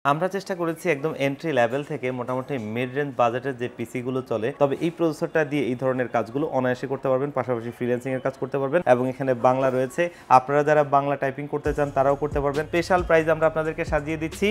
আমরা চেষ্টা করেছি একদম এন্ট্রি লেভেল থেকে মোটামুটি মিড রেঞ্জ বাজেটের যে পিসি গুলো চলে, তবে এই প্রসেসরটা দিয়ে এই ধরনের কাজগুলো অনায়াসে করতে পারবেন, পাশাপাশি ফ্রিল্যান্সিং এর কাজ করতে পারবেন এবং এখানে বাংলা রয়েছে। আপনারা যারা বাংলা টাইপিং করতে চান তারাও করতে পারবেন। স্পেশাল প্রাইস আমরা আপনাদেরকে সাজিয়ে দিচ্ছি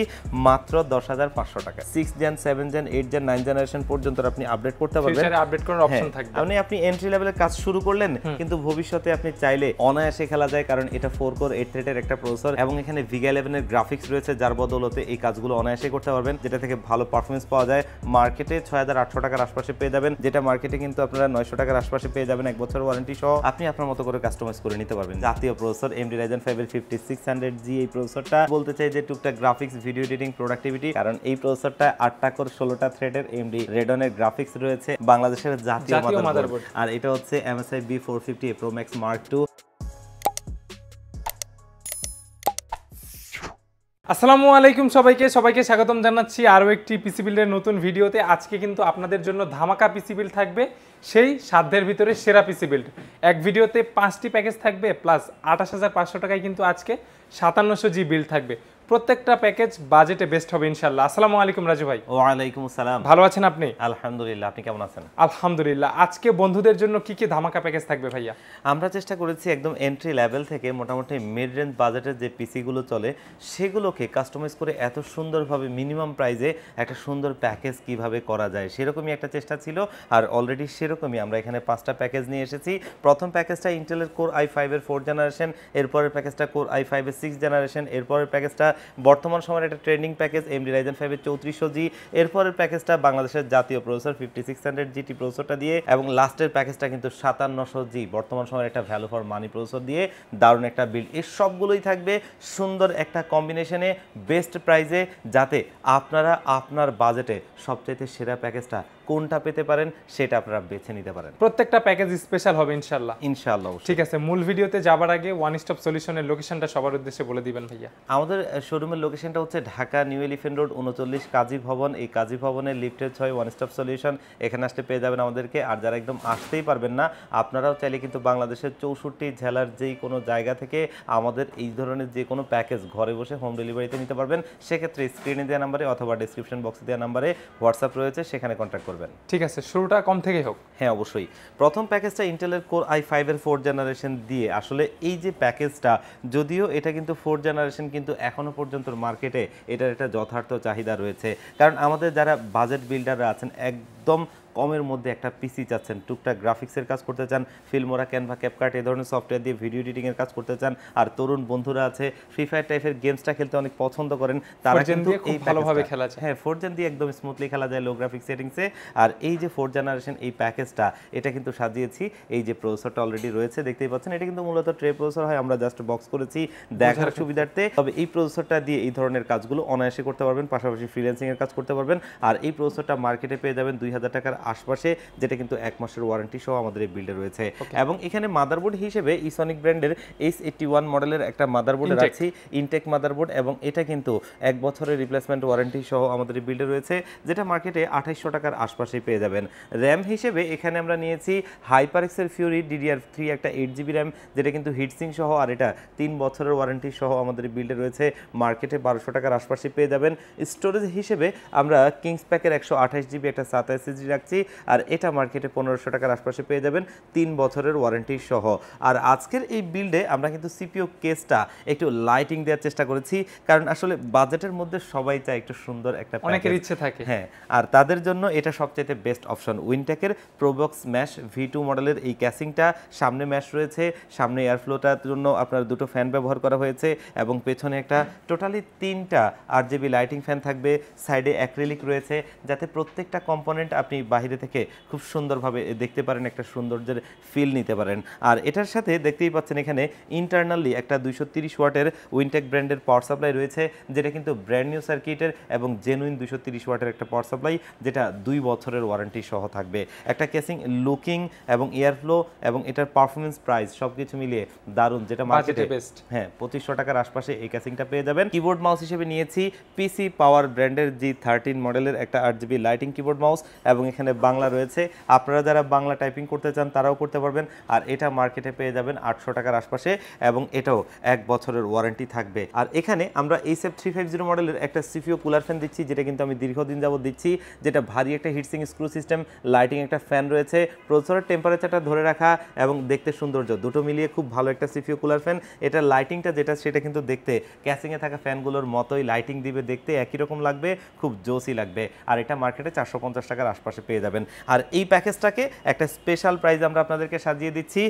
মাত্র 10,500 টাকা। 6 জেন 7 জেন 8 জেন 9 জেনারেশন পর্যন্ত আপনি আপডেট করতে পারবেন। ফিউচারে আপডেট করার অপশন থাকবে। আপনি এন্ট্রি লেভেলের কাজ শুরু করলেন, কিন্তু ভবিষ্যতে আপনি চাইলে অনায়াসে খেলা যায়, কারণ এটা 4 কোর 8 থ্রেডের একটা প্রসেসর এবং এখানে ভিগা 11 এর গ্রাফিক্স রয়েছে, যার বদৌলতে এই কাজগুলো অনায়াসে করতে পারবেন, যেটা থেকে ভালো পারফরমেন্স পাওয়া যায়। মার্কেটে 6,800 টাকার আশপাশে পেয়ে যাবেন, যেটা মার্কেটে কিন্তু আপনারা 900 টাকার আশপাশে পেয়ে যাবেন 1 বছর ওয়ারেন্টি সহ। আপনি আপনার মতো করে কাস্টমাইজ করে নিতে পারবেন। জাতীয় প্রসেসর AMD Ryzen 5 এর 5600G এই প্রসেসরটা বলতে চাই যে টুকটাক গ্রাফিক্স, ভিডিও এডিটিং, প্রোডাক্টিভিটি, কারণ এই প্রসেসরটা 8টা কোর 16টা থ্রেডের AMD Radeon এর গ্রাফিক্স রয়েছে, বাংলাদেশের জাতীয় মাদারবোর্ড, আর এটা হচ্ছে MSI B450 Pro Max Mark II। আসসালামু আলাইকুম সবাইকে স্বাগতম জানাচ্ছি আরও একটি পিসি বিল্ডের নতুন ভিডিওতে। আজকে কিন্তু আপনাদের জন্য ধামাকা পিসি বিল্ড থাকবে, সেই সাধ্যের ভিতরে সেরা পিসি বিল্ড। এক ভিডিওতে 5টি প্যাকেজ থাকবে, প্লাস 28,500 টাকায় কিন্তু আজকে 5700G বিল্ড থাকবে। প্রত্যেকটা প্যাকেজ বাজেটে বেস্ট হবে ইনশাআল্লাহ। আসসালামু আলাইকুম রাজু ভাই। ওয়ালাইকুম আসসালাম। ভালো আছেন আপনি? আলহামদুলিল্লাহ, আপনি কেমন আছেন? আলহামদুলিল্লাহ। আজকে বন্ধুদের জন্য কি কি ধামাকা প্যাকেজ থাকবে ভাইয়া? আমরা চেষ্টা করেছি একদম এন্ট্রি লেভেল থেকে মোটামুটি মিড রেঞ্জ বাজেটের যে পিসি গুলো চলে সেগুলোকে কাস্টমাইজ করে এত সুন্দরভাবে মিনিমাম প্রাইসে একটা সুন্দর প্যাকেজ কিভাবে করা যায়, সেরকমই একটা চেষ্টা ছিল। আর অলরেডি সেরকমই আমরা এখানে 5টা প্যাকেজ নিয়ে এসেছি। প্রথম প্যাকেজটা ইন্টেলের কোর i5 এর 4 জেনারেশন, এরপরের প্যাকেজটা কোর i5 এর 6 জেনারেশন, এরপরের প্যাকেজটা বর্তমান সময়ের একটা ট্রেন্ডিং প্যাকেজ AMD Ryzen 5 এর 3400G, এরপরের প্যাকেজটা বাংলাদেশের জাতীয় প্রসেসর 5600GT প্রসেসরটা দিয়ে, এবং লাস্টের প্যাকেজটা কিন্তু 5700G বর্তমান সময়ের একটা ভ্যালু ফর মানি প্রসেসর দিয়ে দারুণ একটা বিল্ড। এই সবগুলোই থাকবে সুন্দর একটা কম্বিনেশনে বেস্ট প্রাইসে, যাতে আপনারা আপনার বাজেটে সবচাইতে সেরা প্যাকেজটা কোনটা পেতে পারেন সেটা আপনারা বেছে নিতে পারেন। প্রত্যেকটা প্যাকেজ স্পেশাল হবে ইনশাআল্লাহ। ইনশাআল্লাহ। ঠিক আছে, মূল ভিডিওতে যাবার আগে ওয়ান স্টপ সলিউশনের লোকেশনটা সবার উদ্দেশ্যে বলে দিবেন ভাইয়া। আমাদের শোরুমের লোকেশনটা হচ্ছে ঢাকা নিউ এলিফ্যান্ট রোড 39 কাজী ভবন। এই কাজী ভবনের লিফটের 6 ওয়ান স্টপ সলিউশন, এখানে আসলে পেয়ে যাবেন আমাদেরকে। আর যারা একদম আসতেই পারবেন না, আপনারাও চাইলে কিন্তু বাংলাদেশের 64 জেলার যেই কোনো জায়গা থেকে আমাদের এই ধরনের যে কোনো প্যাকেজ ঘরে বসে হোম ডেলিভারিতে নিতে পারবেন। সেক্ষেত্রে স্ক্রিনে দেওয়া নাম্বারে অথবা ডিসক্রিপশন বক্সে দেওয়া নাম্বারে হোয়াটসঅ্যাপ রয়েছে, সেখানে কন্ট্যাক্ট করবেন। ঠিক আছে, শুরুটা কম থেকেই হোক। হ্যাঁ, অবশ্যই। প্রথম প্যাকেজটা ইন্টেলের কোর i5 এর 4 জেনারেশন দিয়ে। আসলে এই যে প্যাকেজটা, যদিও এটা কিন্তু 4 জেনারেশন, কিন্তু এখনো পর্যন্ত মার্কেটে এটার একটা যথার্থ চাহিদা রয়েছে। কারণ আমাদের যারা বাজেট বিল্ডাররা আছেন, একদম কমের মধ্যে একটা পিসি চাচ্ছেন, টুকটাক গ্রাফিক্সের কাজ করতে চান, ফিল্মোরা, ক্যানভা, ক্যাপকাট এই ধরনের সফটওয়্যার দিয়ে ভিডিও এডিটিংয়ের কাজ করতে চান, আর তরুণ বন্ধুরা আছে ফ্রি ফায়ার টাইপের গেমসটা খেলতে অনেক পছন্দ করেন, তারা কিন্তু এই ভালোভাবে খেলা যায়। হ্যাঁ, 4 জেন দিয়ে একদম স্মুথলি খেলা যায় লো গ্রাফিক্স সেটিংসে। আর এই যে 4 জেনারেশন এই প্যাকেজটা, এটা কিন্তু সাজিয়েছি এই যে প্রসেসরটা অলরেডি রয়েছে দেখতেই পাচ্ছেন। এটা কিন্তু মূলত ট্রে প্রসেসর হয়, আমরা জাস্ট বক্স করেছি দেখার সুবিধার্থে। তবে এই প্রসেসরটা দিয়ে এই ধরনের কাজগুলো অনায়াসে করতে পারবেন, পাশাপাশি ফ্রিল্যান্সিং এর কাজ করতে পারবেন। আর এই প্রসেসরটা মার্কেটে পেয়ে যাবেন 2000 টাকার আশপাশে, যেটা কিন্তু 1 মাসের ওয়ারেন্টি সহ আমাদের এই বিল্ডে রয়েছে। এবং এখানে মাদারবোর্ড হিসেবে ইসনিক ব্র্যান্ডের H81 মডেলের একটা মাদারবোর্ড রাখছি, ইনটেক মাদারবোর্ড, এবং এটা কিন্তু 1 বছরের রিপ্লেসমেন্ট ওয়ারেন্টি সহ আমাদের এই বিল্ডে রয়েছে, যেটা মার্কেটে 2800 টাকার আশপাশেই পেয়ে যাবেন। র্যাম হিসেবে এখানে আমরা নিয়েছি হাইপারএক্সের ফিউরি DDR3 একটা 8GB র্যাম, যেটা কিন্তু হিটসিং সহ, আর এটা 3 বছরের ওয়ারেন্টি সহ আমাদের এই বিল্ডে রয়েছে, মার্কেটে 1200 টাকার আশপাশে পেয়ে যাবেন। স্টোরেজ হিসেবে আমরা কিংস প্যাকের 128GB একটা 27SSD রাখছি, আর এটা মার্কেটে 1500 টাকার আশপাশে পেয়ে যাবেন 3 বছরের ওয়ারেন্টি সহ। আর আজকের এই বিল্ডে আমরা কিন্তু সিপিইউ কেসটা একটু লাইটিং দেওয়ার চেষ্টা করেছি, কারণ আসলে বাজেটের মধ্যে সবাই চায় একটু সুন্দর একটা, অনেকের ইচ্ছে থাকে। হ্যাঁ, আর তাদের জন্য এটা সবচেয়ে বেস্ট অপশন। উইনটেকের প্রোবক্স ম্যাশ V2 মডেলের এই ক্যাসিংটা, সামনে ম্যাশ রয়েছে, সামনে এয়ারফ্লোটার জন্য আপনার দুটো ফ্যান ব্যবহার করা হয়েছে, এবং পেছনে একটা টোটালি 3টা RGB লাইটিং ফ্যান থাকবে, সাইডে অ্যাক্রিলিক রয়েছে, যাতে প্রত্যেকটা কম্পোনেন্ট আপনি বাইরে থেকে খুব সুন্দরভাবে দেখতে পারেন, একটা সৌন্দর্যের ফিল নিতে পারেন। আর এটার সাথে দেখতেই পাচ্ছেন এখানে ইন্টারনালি একটা 230 ওয়াটের উইনটেক ব্র্যান্ডের পাওয়ার সাপ্লাই রয়েছে, যেটা কিন্তু ব্র্যান্ড নিউ সার্কিটের এবং জেনুইন 230 ওয়াটের একটা পাওয়ার সাপ্লাই, যেটা 2 বছরের ওয়ারেন্টি সহ থাকবে। একটা কেসিং লুকিং এবং এয়ারফ্লো এবং এটার পারফরমেন্স প্রাইস সবকিছু মিলিয়ে দারুণ, যেটা মার্কেটে বেস্ট। হ্যাঁ, 2500 টাকার আশপাশে এই কেসিংটা পেয়ে যাবেন। কিবোর্ড মাউস হিসেবে নিয়েছি পিসি পাওয়ার ব্র্যান্ডের G13 মডেলের একটা 8GB লাইটিং কিবোর্ড মাউস, এবং এখানে বাংলা রয়েছে। আপনারা যারা বাংলা টাইপিং করতে চান তারাও করতে পারবেন। আর এটা মার্কেটে পেয়ে যাবেন 800 টাকার আশপাশে এবং এটাও 1 বছরের ওয়ারেন্টি থাকবে। আর এখানে আমরা SF350 মডেলের একটা সিপিইউ কুলার ফ্যান দিচ্ছি, যেটা কিন্তু আমি দীর্ঘদিন যাবত দিচ্ছি, যেটা ভারী একটা হিটসিং স্ক্রু সিস্টেম, লাইটিং একটা ফ্যান রয়েছে, প্রসেসরের টেম্পারেচারটা ধরে রাখা এবং দেখতে সৌন্দর্য দুটো মিলিয়ে খুব ভালো একটা সিপিইউ কুলার ফ্যান। এটা লাইটিংটা যেটা সেটা কিন্তু দেখতে ক্যাসিংয়ে থাকা ফ্যানগুলোর মতোই লাইটিং দিবে, দেখতে একই রকম লাগবে, খুব জোসি লাগবে। আর এটা মার্কেটে 450 টাকার আশপাশে পেয়ে যাবেন। আর এই প্যাকেজটাকে একটা স্পেশাল প্রাইস আমরা আপনাদেরকে সাজিয়ে দিচ্ছি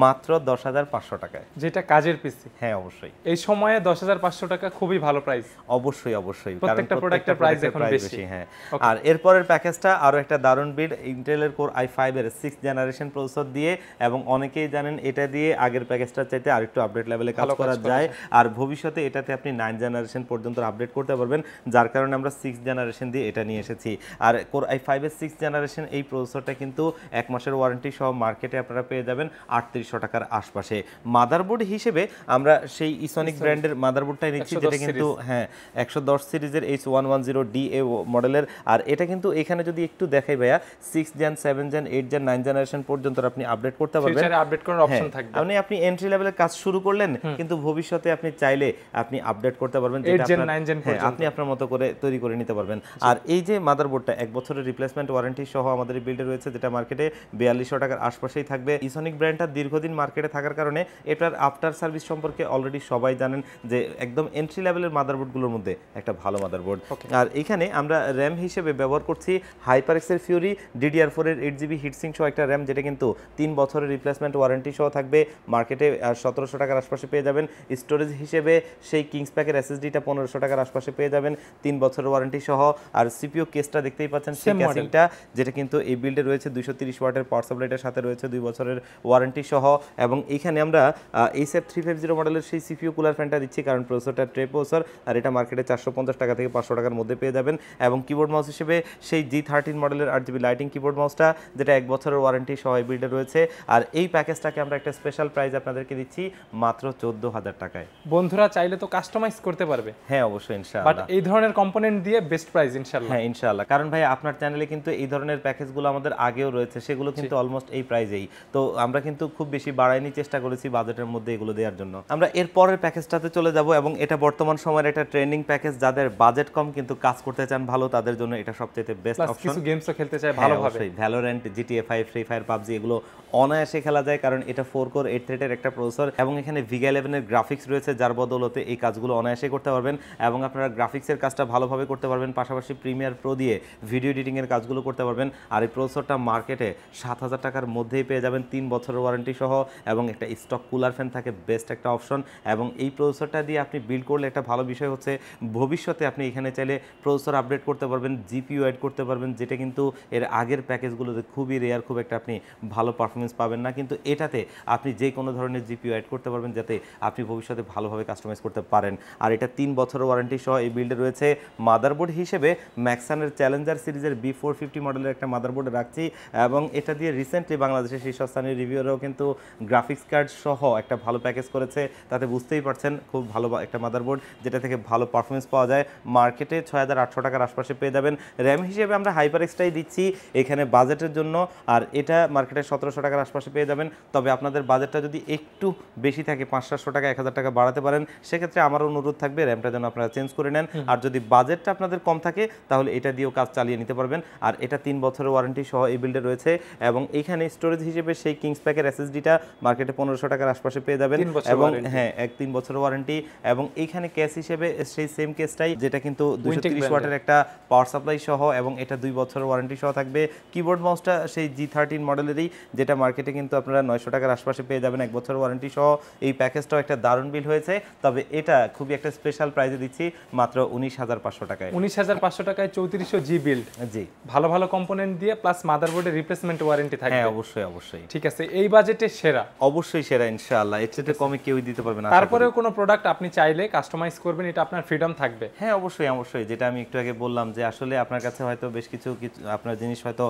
মাত্র 10,500 টাকায়, যেটা কাজের পিসি। হ্যাঁ অবশ্যই এই সময়ে 10,500 টাকা খুবই ভালো প্রাইস। অবশ্যই অবশ্যই, প্রত্যেকটা প্রোডাক্টের প্রাইস এখন বেশি। হ্যাঁ। আর এরপরের প্যাকেজটা আরো একটা দারুণ বিল্ড, ইন্টেলের কোর i5 এর 6th জেনারেশন প্রসেসর দিয়ে, এবং অনেকেই জানেন এটা দিয়ে আগের প্যাকেজটার চাইতে আরেকটু আপডেট লেভেলে কাজ করা যায়। আর ভবিষ্যতে এটাতে আপনি 9th জেনারেশন পর্যন্ত আপডেট করতে পারবেন, যার কারণে আমরা 6th জেনারেশন দিয়ে এটা নিয়ে এসেছি। আর কোর i5 এর 6th জেনারেশন এই প্রসেসরটা কিন্তু 1 মাসের ওয়ারেন্টি সহ মার্কেটে আপনারা পেয়ে যাবেন 3800 টাকার আশপাশে। মাদারবোর্ড হিসেবে আমরা সেই ইসনিক ব্র্যান্ডের মাদারবোর্ডটাই নিচ্ছি, যেটা কিন্তু হ্যাঁ 110 সিরিজের H110D মডেলের। আর এটা কিন্তু এখানে যদি একটু দেখাই ভাইয়া, 6 জেন 7 জেন 8 জেন 9 জেনারেশন পর্যন্ত আপনি আপডেট করতে পারবেন, ফিউচারে আপডেট করার অপশন থাকবে। আপনি এন্ট্রি লেভেলের কাজ শুরু করলেন, কিন্তু ভবিষ্যতে আপনি চাইলে আপনি আপডেট করতে পারবেন, যেটা আপনি আপনার মতো করে তৈরি করে নিতে পারবেন। আর এই যে মাদারবোর্ডটা 1 বছরের রিপ্লেসমেন্ট ওয়ারেন্টি সহ আমাদের বিল্ডে রয়েছে, যেটা মার্কেটে 4200 টাকার আশপাশেই থাকবে। ইসনিক ব্র্যান্ডটা দীর্ঘদিন মার্কেটে থাকার কারণে এটার আফটার সার্ভিস সম্পর্কে অলরেডি সবাই জানেন যে একদম এন্ট্রি লেভেলের মাদারবোর্ডগুলোর মধ্যে একটা ভালো মাদারবোর্ড। আর এখানে আমরা র্যাম হিসেবে ব্যবহার করছি হাইপারএক্সের ফিউরি DDR4 এর 8GB হিটসিং সহ একটা র্যাম, যেটা কিন্তু 3 বছরের রিপ্লেসমেন্ট ওয়ারেন্টি সহ থাকবে, মার্কেটে 1700 টাকার আশপাশে পেয়ে যাবেন। স্টোরেজ হিসেবে সেই কিংস প্যাকের SSDটা 1500 টাকার আশপাশে পেয়ে যাবেন 3 বছরের ওয়ারেন্টি সহ। আর সিপিইউ কেসটা দেখতেই পাচ্ছেন, সেই ক্যাসিংটা যেটা কিন্তু এই বিল্ডে রয়েছে 230 ওয়াটের পাওয়ার সাপ্লাইটার সাথে রয়েছে 2 বছরের ওয়ারেন্টি সহ। এবং এখানে আমরা SF350 মডেলের সেই সিপিইউ কুলার ফ্যানটা দিচ্ছি, কারণ প্রসেসরটা ট্রে প্রসেসর, আর এটা মার্কেটে 450 টাকা থেকে 500 টাকার মধ্যে পেয়ে যাবেন। এবং কিবোর্ড মাউস হিসেবে সেই G13 মডেলের 8GB লাইটিং কিবোর্ড মাউসটা, যেটা 1 বছরের ওয়ারেন্টি সহ এই বিল্ডে রয়েছে। আর এই প্যাকেজটাকে আমরা একটা স্পেশাল প্রাইস আপনাদেরকে দিচ্ছি মাত্র 14,000 টাকায়। বন্ধুরা চাইলে তো কাস্টমাইজ করতে পারবে। হ্যাঁ অবশ্যই ইনশাআল্লাহ, বাট এই ধরনের কম্পোনেন্ট দিয়ে বেস্ট প্রাইস ইনশাআল্লাহ। হ্যাঁ ইনশাআল্লাহ, কারণ ভাই আপনার চ্যানেলে কিন্তু এই ধরনের প্যাকেজগুলো আমাদের আগেও রয়েছে, সেগুলো কিন্তু অলমোস্ট এই প্রাইজেই। তো আমরা কিন্তু খুব বেশি বাড়াইনি চেষ্টা করেছি বাজেটের মধ্যে এগুলো দেওয়ার জন্য। আমরা এর পরের প্যাকেজটাতে চলে যাব, এবং এটা বর্তমান সময়ের একটা ট্রেন্ডিং প্যাকেজ। যাদের বাজেট কম কিন্তু কাজ করতে চান ভালো, তাদের জন্য এটা সবচেয়ে বেস্ট অপশন। কিছু গেমসও খেলতে চায় ভালোভাবে, Valorant, GTA 5, free fire, PUBG এগুলো অনায়াসে খেলা যায়, কারণ এটা 4 কোর 8 থ্রেডের একটা প্রসেসর, এবং এখানে VIGA 11 এর গ্রাফিক্স রয়েছে, যার বদৌলতে এই কাজগুলো অনায়াসে করতে পারবেন। এবং আপনারা গ্রাফিক্সের কাজটা ভালোভাবে করতে পারবেন, পাশাপাশি প্রিমিয়ার প্রো দিয়ে ভিডিও এডিটিং এর কাজগুলো করতে পারবেন। আর এই প্রসেসরটা মার্কেটে 7,000 টাকার মধ্যেই পেয়ে যাবেন 3 বছরের ওয়ারেন্টি সহ, এবং একটা স্টক কুলার ফ্যান থাকে, বেস্ট একটা অপশন। এবং এই প্রসেসরটা দিয়ে আপনি বিল্ড করলে একটা ভালো বিষয় হচ্ছে ভবিষ্যতে আপনি এখানে চাইলে প্রসেসর আপডেট করতে পারবেন, GPU অ্যাড করতে পারবেন, যেটা কিন্তু এর আগের প্যাকেজগুলোতে খুবই রেয়ার, খুব একটা আপনি ভালো পারফরমেন্স পাবেন না। কিন্তু এটাতে আপনি যে কোনো ধরনের GPU অ্যাড করতে পারবেন, যাতে আপনি ভবিষ্যতে ভালোভাবে কাস্টমাইজ করতে পারেন। আর এটা 3 বছরের ওয়ারেন্টি সহ এই বিল্ডে রয়েছে। মাদারবোর্ড হিসেবে ম্যাক্সানের চ্যালেঞ্জার সিরিজের B450 মডেলের একটা মাদারবোর্ড রাখছি, এবং এটা দিয়ে রিসেন্টলি বাংলাদেশের শীর্ষস্থানীয় রিভিউরাও কিন্তু গ্রাফিক্স কার্ড সহ একটা ভালো প্যাকেজ করেছে। তাতে বুঝতেই পারছেন খুব ভালো একটা মাদারবোর্ড, যেটা থেকে ভালো পারফরমেন্স পাওয়া যায়। মার্কেটে 6,800 টাকার আশপাশে পেয়ে যাবেন। র্যাম হিসেবে আমরা হাইপারএক্সটাই দিচ্ছি এখানে বাজেটের জন্য, আর এটা মার্কেটে 1700 টাকার আশপাশে পেয়ে যাবেন। তবে আপনাদের বাজেটটা যদি একটু বেশি থাকে, 500-700 টাকা 1000 টাকা বাড়াতে পারেন, সেক্ষেত্রে আমার অনুরোধ থাকবে র্যামটা যেন আপনারা চেঞ্জ করে নেন। আর যদি বাজেটটা আপনাদের কম থাকে, তাহলে এটা দিয়েও কাজ চালিয়ে নিতে পারবেন। আর এটা 3 বছরের ওয়ারেন্টি সহ এই বিল্ডে রয়েছে। এবং এইখানে স্টোরেজ হিসেবে সেই কিংস প্যাকের SSDটা মার্কেটে 1500 টাকার আশপাশে পেয়ে যাবেন, এবং হ্যাঁ 3 বছরের ওয়ারেন্টি। এবং এইখানে কেস হিসেবে সেই সেম কেসটাই, যেটা কিন্তু 230 ওয়াটের একটা পাওয়ার সাপ্লাই সহ, এবং এটা 2 বছরের ওয়ারেন্টি সহ থাকবে। কিবোর্ড মাউসটা সেই G13 মডেলেরই, যেটা মার্কেটে কিন্তু আপনারা 900 টাকার আশপাশে পেয়ে যাবেন 1 বছরের ওয়ারেন্টি সহ। এই প্যাকেজটাও একটা দারুণ বিল হয়েছে, তবে এটা খুবই একটা স্পেশাল প্রাইসে দিচ্ছি মাত্র 19,500 টাকায়। 19,500 টাকায় 3400G বিল্ড, জি ভালো ভালো কম্পোনেন্ট দিয়ে প্লাস মাদারবোর্ডের রিপ্লেসমেন্ট ওয়ারেন্টি থাকবে। হ্যাঁ অবশ্যই অবশ্যই, ঠিক আছে, এই বাজেটে সেরা, অবশ্যই সেরা ইনশাআল্লাহ, এর চেয়ে কমে কেউই দিতে পারবে না। তারপরেও কোনো প্রোডাক্ট আপনি চাইলে কাস্টমাইজ করবেন, এটা আপনার ফ্রিডম থাকবে। হ্যাঁ অবশ্যই অবশ্যই, যেটা আমি একটু আগে বললাম যে আসলে আপনার কাছে হয়তো বেশ কিছু আপনার জিনিস হয়তো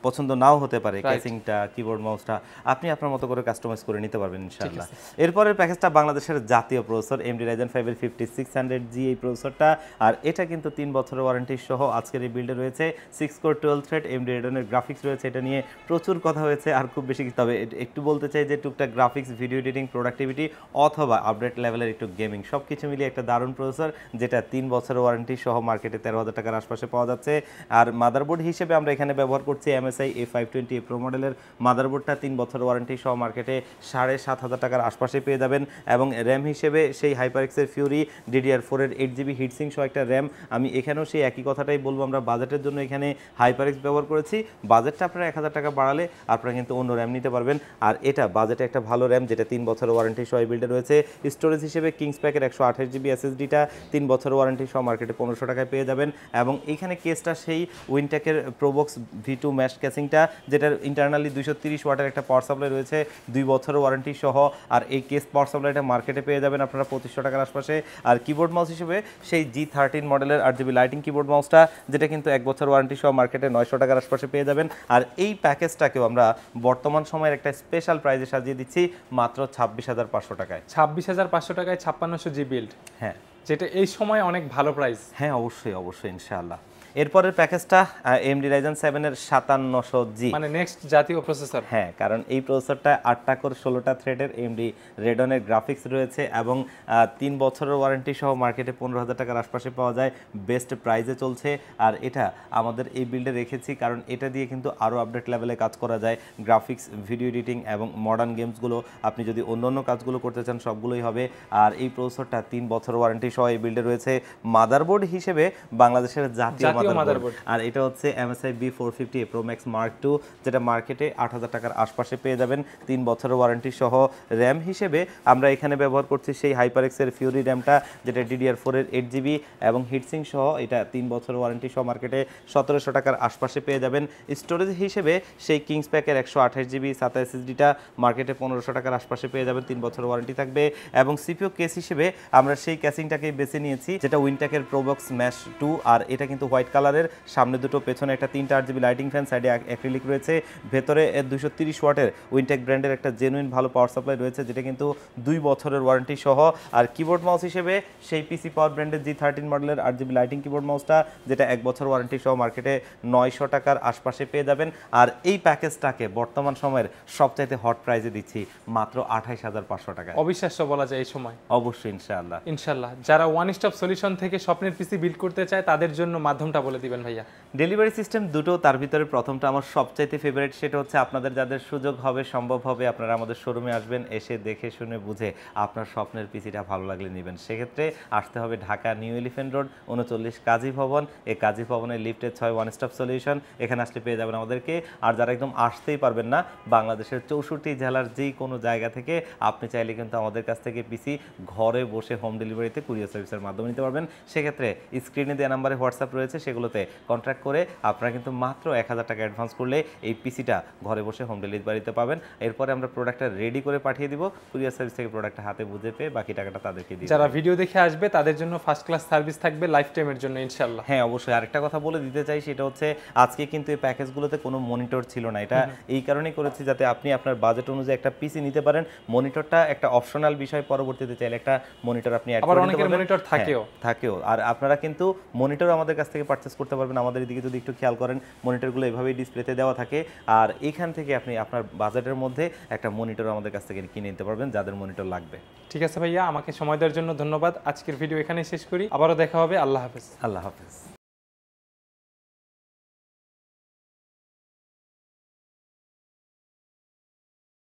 পছন্দ নাও হতে পারে, কেসিংটা, কিবোর্ড মাউসটা আপনি আপনার মতো করে কাস্টমাইজ করে নিতে পারবেন ইনশাআল্লাহ। এরপরের প্যাকেজটা বাংলাদেশের জাতীয় প্রসেসর AMD Ryzen 5 এর 5600G এই প্রসেসরটা, আর এটা কিন্তু 3 বছরের ওয়ারেন্টি সহ আজকের এই বিল্ডে রয়েছে। 6 কোর 12 থ্রেড AMD Radeon-এর গ্রাফিক্স রয়েছে, এটা নিয়ে প্রচুর কথা হয়েছে আর খুব বেশি কিছু, তবে একটু বলতে চাই যে টুকটাক গ্রাফিক্স, ভিডিও এডিটিং, প্রোডাক্টিভিটি অথবা আপডেট লেভেলের একটু গেমিং সব কিছু মিলিয়ে একটা দারুণ প্রসেসর, যেটা 3 বছরের ওয়ারেন্টি সহ মার্কেটে 13,000 টাকার আশপাশে পাওয়া যাচ্ছে। আর মাদারবোর্ড হিসেবে আমরা এখানে ব্যবহার করছি MSI A520 Pro মডেলের মাদারবোর্ডটা, 3 বছরের ওয়ারেন্টি সহ মার্কেটে 7,500 টাকার আশপাশে পেয়ে যাবেন। এবং র্যাম হিসেবে সেই হাইপারএক্সের ফিউরি DDR4 এর 8GB হিটসিং সহ একটা র্যাম। আমি এখানেও সেই একই কথাটাই বলবো, আমরা বাজেটের জন্য এখানে হাইপারএক্স ব্যবহার করেছি। বাজেটটা আপনারা 1000 টাকা বাড়ালে আপনারা কিন্তু অন্য র্যাম নিতে পারবেন, আর এটা বাজেটে একটা ভালো র্যাম, যেটা 3 বছরের ওয়ারেন্টি সহ বিল্ডে রয়েছে। স্টোরেজ হিসেবে কিংস প্যাকের 128GB SSD-টা 3 বছরের ওয়ারেন্টি সহ মার্কেটে 1500 টাকায় পেয়ে যাবেন। এবং এইখানে কেসটা সেই উইনটেকের প্রোবক্স V2 ম্যাশ কেসিংটা, যেটার ইন্টারনালি 230 ওয়াটের একটা পাওয়ার সাপ্লাই রয়েছে 2 বছরের ওয়ারেন্টি সহ। আর এই কেস পাওয়ার সাপ্লাইটা মার্কেটে পেয়ে যাবেন আপনারা 2500 টাকার আশপাশে। আর কিবোর্ড মাউস হিসেবে সেই G13 মডেলের RGB লাইটিং কিবোর্ড মাউসটা, যেটা কিন্তু 1 বছর ওয়ারেন্টি সহ মার্কেটে 900 টাকার আশপাশে পেয়ে যাবেন। আর এই প্যাকেজটাকেও আমরা বর্তমান সময়ের একটা স্পেশাল প্রাইজে সাজিয়ে দিচ্ছি মাত্র 26,500 টাকায়। 26,500 টাকায় 5600G বিল্ড, হ্যাঁ, যেটা এই সময় অনেক ভালো প্রাইস। হ্যাঁ অবশ্যই অবশ্যই ইনশাআল্লাহ। এরপরের প্যাকেজটা AMD Ryzen 7 এর 5700G, মানে নেক্সট জাতীয় প্রসেসর। হ্যাঁ, কারণ এই প্রসেসরটা 8টা কোর 16টা থ্রেডের AMD Radeon-এর গ্রাফিক্স রয়েছে এবং 3 বছরের ওয়ারেন্টি সহ মার্কেটে 15,000 টাকার আশপাশে পাওয়া যায়, বেস্ট প্রাইজে চলছে। আর এটা আমাদের এই বিল্ডে রেখেছি কারণ এটা দিয়ে কিন্তু আরও আপডেট লেভেলে কাজ করা যায়, গ্রাফিক্স, ভিডিও এডিটিং এবং মডার্ন গেমসগুলো আপনি যদি অন্য কাজগুলো করতে চান সবগুলোই হবে। আর এই প্রসেসরটা 3 বছর ওয়ারেন্টি সহ এই বিল্ডে রয়েছে। মাদারবোর্ড হিসেবে বাংলাদেশের জাতীয় মাদারবোর্ড, আর এটা হচ্ছে MSI B450 Pro Max Mark II, যেটা মার্কেটে 8,000 টাকার আশপাশে পেয়ে যাবেন 3 বছরের ওয়ারেন্টি সহ। র্যাম হিসেবে আমরা এখানে ব্যবহার করছি সেই হাইপারএক্সের ফিউরি র্যামটা, যেটা DDR4 এর 8GB এবং হিটসিং সহ, এটা 3 বছরের ওয়ারেন্টি সহ মার্কেটে 1700 টাকার আশপাশে পেয়ে যাবেন। স্টোরেজ হিসেবে সেই কিংস প্যাকের 128GB SATA SSD-টা মার্কেটে 1500 টাকার আশপাশে পেয়ে যাবেন, 3 বছরের ওয়ারেন্টি থাকবে। এবং CPU কেস হিসেবে আমরা সেই ক্যাসিংটাকেই বেছে নিয়েছি, যেটা উইনটেকের প্রোবক্স ম্যাশ 2, আর এটা কিন্তু হোয়াইট কালারের, সামনে দুটো, পেছনে একটা 3টা RGB লাইটিং ফ্যান, সাইডে অ্যাক্রিলিক রয়েছে, ভেতরে 230 ওয়াটের উইনটেক ব্র্যান্ডের একটা জেনুইন ভালো পাওয়ার সাপ্লাই রয়েছে, যেটা কিন্তু 2 বছরের ওয়ারেন্টি সহ। আর কিবোর্ড মাউস হিসেবে সেই পিসি পাওয়ার ব্র্যান্ডের G13 মডেলের RGB লাইটিং কিবোর্ড মাউসটা, যেটা 1 বছর ওয়ারেন্টি সহ মার্কেটে 900 টাকার আশপাশে পেয়ে যাবেন। আর এই প্যাকেজটাকে বর্তমান সময়ের সবচাইতে হট প্রাইজে দিচ্ছি মাত্র 28,500 টাকায়। অবিশ্বাস্য বলা যায় এই সময়। অবশ্যই ইনশাআল্লাহ। ইনশাআল্লাহ, যারা ওয়ান স্টপ সলিউশন থেকে স্বপ্নের পিসি বিল্ড করতে চায় তাদের জন্য মাধ্যমটা বলে দিবেন ভাইয়া। ডেলিভারি সিস্টেম দুটো, তার ভিতরে প্রথমটা আমার সবচাইতে ফেভারিট, সেটা হচ্ছে আপনাদের যাদের সুযোগ হবে, সম্ভব হবে, আপনারা আমাদের শোরুমে আসবেন, এসে দেখে শুনে বুঝে আপনার স্বপ্নের পিসিটা ভালো লাগলে নেবেন। সেক্ষেত্রে আসতে হবে ঢাকা নিউ এলিফ্যান্ট রোড 39 কাজী ভবন। এই কাজী ভবনের লিফটে 6 ওয়ান স্টপ সলিউশন, এখানে আসলে পেয়ে যাবেন আমাদেরকে। আর যারা একদম আসতেই পারবেন না, বাংলাদেশের 64 জেলার যেই কোনো জায়গা থেকে আপনি চাইলে কিন্তু আমাদের কাছ থেকে পিসি ঘরে বসে হোম ডেলিভারিতে কুরিয়ার সার্ভিসের মাধ্যমে নিতে পারবেন। সেক্ষেত্রে স্ক্রিনে দেওয়া নাম্বারে হোয়াটসঅ্যাপ রয়েছে, সেগুলোতে কন্ট্যাক্ট করে আপনারা কিন্তু মাত্র 1000 টাকা অ্যাডভান্স করলে এই পিসিটা ঘরে বসে হোম ডেলিভারিতে পাবেন। এরপরে আমরা প্রোডাক্টটা রেডি করে পাঠিয়ে দিব, কুরিয়ার সার্ভিস থেকে প্রোডাক্টটা হাতে বুঝে পেয়ে বাকি টাকাটা তাদেরকে দিয়ে। যারা ভিডিও দেখে আসবে তাদের জন্য ফার্স্ট ক্লাস সার্ভিস থাকবে লাইফ টাইমের জন্য ইনশাআল্লাহ। হ্যাঁ অবশ্যই। আরেকটা কথা বলে দিতে চাই, সেটা হচ্ছে আজকে কিন্তু এই প্যাকেজগুলোতে কোনো মনিটর ছিল না। এটা এই কারণেই করেছি যাতে আপনি আপনার বাজেট অনুযায়ী একটা পিসি নিতে পারেন। মনিটরটা একটা অপশনাল বিষয়, পরবর্তীতে চাইলে একটা মনিটর আপনি অ্যাড করে নিতে পারবেন। মনিটর থাকেও। আর আপনারা কিন্তু মনিটর আমাদের কাছ থেকে পারচেজ করতে পারবেন। আমাদের এদিকে যদি একটু খেয়াল করেন, মনিটরগুলো এভাবেই ডিসপ্লেতে দেওয়া থাকে, আর এখান থেকে আপনি আপনার বাজেটের মধ্যে একটা মনিটর আমাদের কাছ থেকে কিনে নিতে পারবেন, যাদের মনিটর লাগবে। ঠিক আছে ভাইয়া, আমাকে সময় দেওয়ার জন্য ধন্যবাদ। আজকের ভিডিও এখানেই শেষ করি, আবারও দেখা হবে। আল্লাহ হাফেজ। আল্লাহ হাফেজ।